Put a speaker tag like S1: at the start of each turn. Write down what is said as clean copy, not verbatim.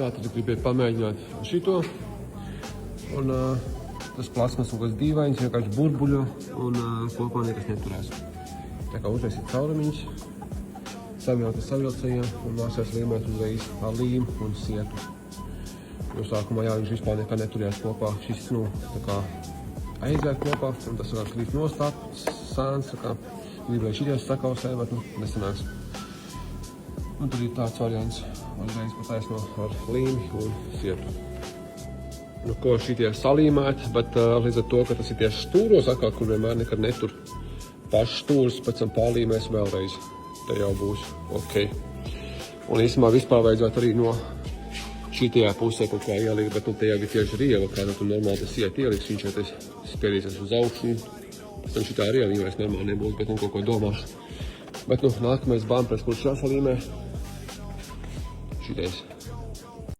S1: Tā tad gribēju pamēģināt šito. Un tas plasmas un kas dīvains, vienkārši burbuļo un kopā nekas neturēs. Tā kā uztaisīt caurumiņus, savilkt savilcējiem un māsās līmēt uzreiz ar līmu un sietu. Jo sākumā jā, viņš vispār nekā neturējās kopā. Šis, tā kā aiziet kopā un tas varētu krīt nostāt, sāns, tā kā gribēju šities sakausē, bet nesanāks. Un tad ir tāds variants, uzreiz pataisno ar līmi un sietu. Ko šitie salīmēt, bet līdz ar to, ka tas ir tieši stūros atkal, kur vienmēr nekad netur pašs stūrs, pēc tam pārlīmēs vēlreiz. Te jau būs ok. Un īstenībā vispār vajadzētu arī no šitajā pusē kaut kā ielikt, bet te jau ir tieši rieva, kā tu normāli tas iet ieliks, viņš jau tas spiedīsies uz augšu. Pēc tam šitā rieva vairs normāli nebūs, bet kaut ko domāšu. Bet nākamais bāmpers, kurš jāsalīmē, šitais.